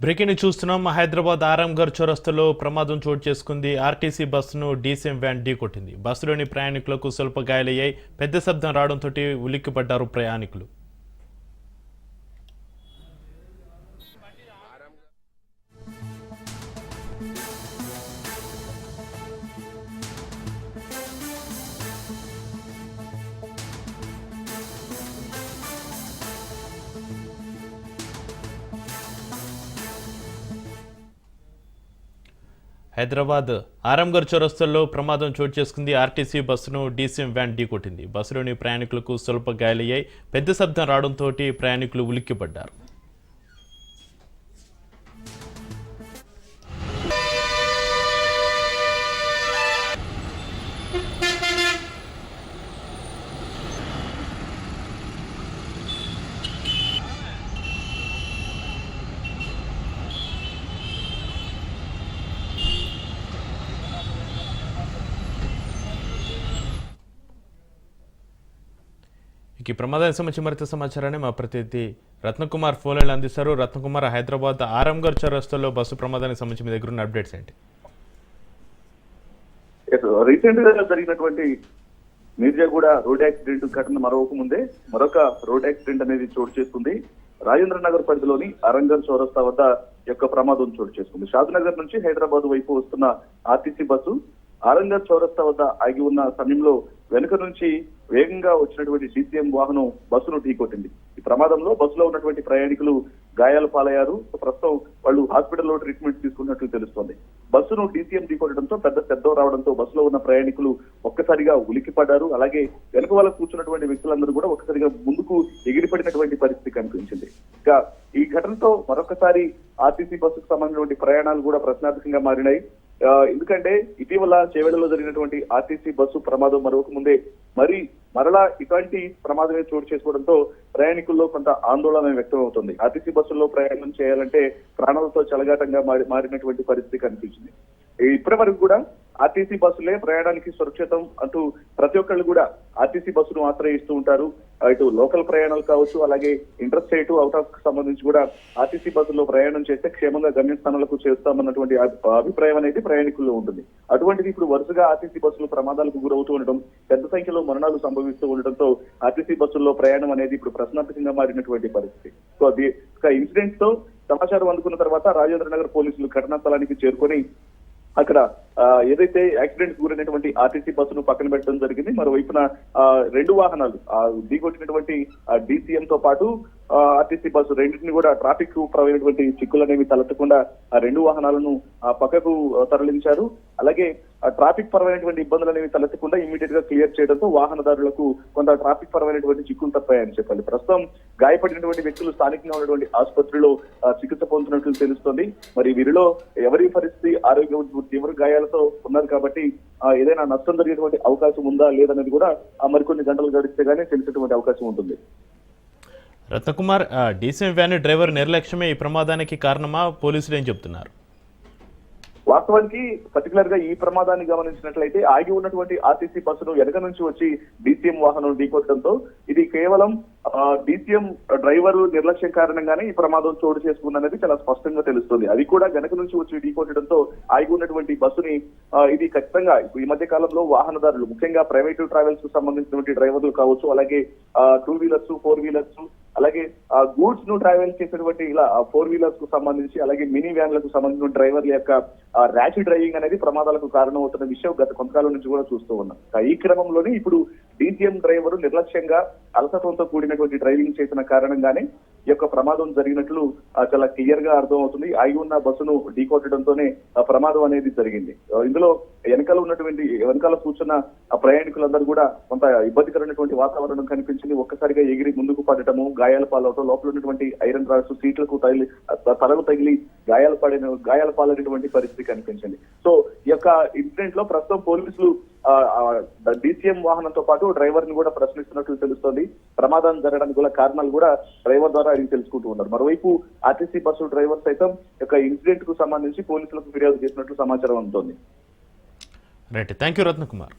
Breaking చూస్తున్నాం. హైదరాబాద్ ఆరాంఘర్ చౌరస్తాలో ప్రమాదం చోటు చేసుకుంది. ఆర్టీసీ బస్సును డీసీఎం వ్యాన్ ఢీకొట్టింది. బస్సులోని ప్రయాణికులకు స్వల్ప గాయాలయ్యాయి. పెద్ద శబ్దం రావడంతో ఉలిక్కిపడ్డారు ప్రయాణికులు. హైదరాబాద్ ఆరాంఘర్ చౌరస్తాలో ప్రమాదం చోటు చేసుకుంది. ఆర్టీసీ బస్సును డీసీఎం వ్యాన్ ఢీకొట్టింది. బస్సులోని ప్రయాణికులకు స్వల్ప గాయాలయ్యాయి. పెద్ద శబ్దం రావడంతో ప్రయాణికులు ఉలిక్కిపడ్డారు. ఈ ప్రమాదానికి సంబంధించి మరింత సమాచారాన్ని మా ప్రతినిధి రత్నకుమార్ ఫోన్లైన్ అందిస్తారు. రత్నకుమార్, హైదరాబాద్ ఆరాంఘర్ చౌరస్తాలో బస్సు ప్రమాదానికి సంబంధించి మీ దగ్గర ఉన్న అప్డేట్స్ ఏంటి? రీసెంట్ గా జరిగినటువంటి మీర్జాగూడ రోడ్ యాక్సిడెంట్ ఘటన మరొక రోడ్ యాక్సిడెంట్ అనేది చోటు చేసుకుంది. రాజేంద్ర నగర్ పరిధిలోని ఆరాంఘర్ చౌరస్తా వద్ద యొక్క ప్రమాదం చోటు చేసుకుంది. షాద్నగర్ నుంచి హైదరాబాద్ వైపు వస్తున్న ఆర్టీసీ బస్సు ఆరాంఘర్ చౌరస్తా వద్ద ఆగి ఉన్న సమయంలో వెనుక నుంచి వేగంగా వచ్చినటువంటి డీసీఎం వాహనం బస్సును ఢీకొట్టింది. ఈ ప్రమాదంలో బస్సులో ఉన్నటువంటి ప్రయాణికులు గాయాలు పాలయ్యారు. ప్రస్తుతం వాళ్ళు హాస్పిటల్లో ట్రీట్మెంట్ తీసుకున్నట్లు తెలుస్తోంది. బస్సును డీసీఎం ఢీకొట్టడంతో పెద్ద శబ్దం రావడంతో బస్సులో ఉన్న ప్రయాణికులు ఒక్కసారిగా ఉలిక్కిపడ్డారు. అలాగే వెనుక వాళ్ళ కూర్చున్నటువంటి వ్యక్తులందరూ కూడా ఒక్కసారిగా ముందుకు ఎగిరిపడినటువంటి పరిస్థితి కనిపించింది. ఇక ఈ ఘటనతో మరొకసారి ఆర్టీసీ బస్సుకు సంబంధించినటువంటి ప్రయాణాలు కూడా ప్రశ్నార్థకంగా మారినాయి. ఎందుకంటే ఇటీవల చేవెళ్లలో జరిగినటువంటి ఆర్టీసీ బస్సు ప్రమాదం మరలా ఇటువంటి ప్రమాదమే చోటు చేసుకోవడంతో ప్రయాణికుల్లో కొంత ఆందోళన వ్యక్తం అవుతుంది. ఆర్టీసీ బస్సుల్లో ప్రయాణం చేయాలంటే ప్రాణాలతో చెలగాటంగా మారినటువంటి పరిస్థితి కనిపించింది. ఇప్పటి వరకు కూడా ఆర్టీసీ బస్సులే ప్రయాణానికి సురక్షితం అంటూ ప్రతి ఒక్కళ్ళు కూడా ఆర్టీసీ బస్సును ఆశ్రయిస్తూ ఉంటారు. ఇటు లోకల్ ప్రయాణాలు కావచ్చు, అలాగే ఇంటర్ స్టేట్ అవుట్ ఆఫ్ కి సంబంధించి కూడా ఆర్టీసీ బస్సులో ప్రయాణం చేస్తే క్షేమంగా గమ్యస్థానాలకు చేస్తామన్నటువంటి అభిప్రాయం అనేది ప్రయాణికుల్లో ఉంటుంది. అటువంటిది ఇప్పుడు వరుసగా ఆర్టీసీ బస్సులు ప్రమాదాలకు గురవుతూ ఉండడం, పెద్ద సంఖ్యలో మరణాలు సంభవిస్తూ ఉండడంతో ఆర్టీసీ బస్సుల్లో ప్రయాణం అనేది ఇప్పుడు ప్రశ్నార్థకంగా మారినటువంటి పరిస్థితి. సో ఇన్సిడెంట్ తో సమాచారం అందుకున్న తర్వాత రాజేంద్ర నగర్ పోలీసులు ఘటనా స్థలానికి చేరుకొని అక్కడ ఏదైతే యాక్సిడెంట్ గురైనటువంటి ఆర్టీసీ బస్సును పక్కన పెట్టడం జరిగింది. మరోవైపున రెండు వాహనాలు ఢీకొట్టినటువంటి డీసీఎం తో పాటు ఆర్టీసీ బస్సు రెండింటిని కూడా ట్రాఫిక్ పరమైనటువంటి చిక్కులనేవి తలెత్తకుండా ఆ రెండు వాహనాలను పక్కకు తరలించారు. అలాగే ట్రాఫిక్ పరమైనటువంటి ఇబ్బందులు అనేవి తలెత్తకుండా ఇమీడియట్ గా క్లియర్ చేయడంతో వాహనదారులకు కొంత ట్రాఫిక్ పరమైనటువంటి చిక్కులు తప్పాయని చెప్పాలి. ప్రస్తుతం గాయపడినటువంటి వ్యక్తులు స్థానికంగా ఉన్నటువంటి ఆసుపత్రిలో చికిత్స పొందుతున్నట్లు తెలుస్తోంది. మరి వీరిలో ఎవరి పరిస్థితి ఆరోగ్యం తీవ్ర గాయాలతో ఉన్నారు కాబట్టి ఏదైనా నష్టం జరిగేటువంటి అవకాశం ఉందా లేదనేది కూడా మరికొన్ని గంటలు గడిస్తే గానీ తెలిసేటువంటి అవకాశం ఉంటుంది. రత్నకుమార్, డీసీఎం వ్యాన్ డ్రైవర్ నిర్లక్ష్యమే ఈ ప్రమాదానికి కారణమా? పోలీసులు ఏం చెప్తున్నారు? వాస్తవానికి పర్టికులర్ గా ఈ ప్రమాదాన్ని గమనించినట్లయితే ఆగి ఉన్నటువంటి ఆర్టీసీ బస్సును వెనక నుంచి వచ్చి డీసీఎం వాహనం ఢీకొట్టడంతో ఇది కేవలం డీసీఎం డ్రైవర్ నిర్లక్ష్యం కారణంగానే ఈ ప్రమాదం చోటు చేసుకుందనేది చాలా స్పష్టంగా తెలుస్తుంది. అది కూడా వెనక నుంచి వచ్చి ఢీకొట్టడంతో ఆగి ఉన్నటువంటి బస్సుని ఇది ఖచ్చితంగా ఈ మధ్య కాలంలో వాహనదారులు, ముఖ్యంగా ప్రైవేటు ట్రావెల్స్ కు సంబంధించినటువంటి డ్రైవర్లు కావచ్చు, అలాగే 2 వీలర్స్ 4 వీలర్స్ అలాగే గూడ్స్ ను ట్రావెల్ చేసేటువంటి ఇలా 4 వీలర్స్ కు సంబంధించి అలాగే మినీ వ్యాన్లకు సంబంధించిన డ్రైవర్ల యొక్క ర్యాష్ డ్రైవింగ్ అనేది ప్రమాదాలకు కారణం అవుతున్న విషయం గత కొంతకాలం నుంచి కూడా చూస్తూ ఉన్నాం. ఈ క్రమంలోనే ఇప్పుడు డీసీఎం డ్రైవర్ నిర్లక్ష్యంగా అలసత్వంతో కూడినటువంటి డ్రైవింగ్ చేసిన కారణంగానే ఈ యొక్క ప్రమాదం జరిగినట్లు చాలా క్లియర్ గా అర్థం అవుతుంది. ఆగి ఉన్న బస్సును ఢీకొట్టడంతోనే ప్రమాదం అనేది జరిగింది. ఇందులో వెనకాల కూర్చున్న ప్రయాణికులందరూ కూడా కొంత ఇబ్బందికరమైనటువంటి వాతావరణం కనిపించింది. ఒక్కసారిగా ఎగిరి ముందుకు పడటము, గాయాల పాలవటం, లోపల ఉన్నటువంటి ఐరన్ రాడ్స్ సీట్లకు తలకు తగిలి గాయాల పాలైనటువంటి పరిస్థితి కనిపించింది. సో ఈ యొక్క ఇన్సిడెంట్ లో ప్రస్తుతం పోలీసులు డీసీఎం వాహనంతో పాటు డ్రైవర్ ని కూడా ప్రశ్నిస్తున్నట్లు తెలుస్తోంది. ప్రమాదం జరగడానికి గల కారణాలు కూడా డ్రైవర్ ద్వారా అడిగి తెలుసుకుంటూ ఉన్నారు. మరోవైపు ఆర్టీసీ బస్సు డ్రైవర్ సైతం యొక్క ఇన్సిడెంట్ కు సంబంధించి పోలీసులకు ఫిర్యాదు చేసినట్లు సమాచారం అందుతోంది. Right, thank you Ratnakumar.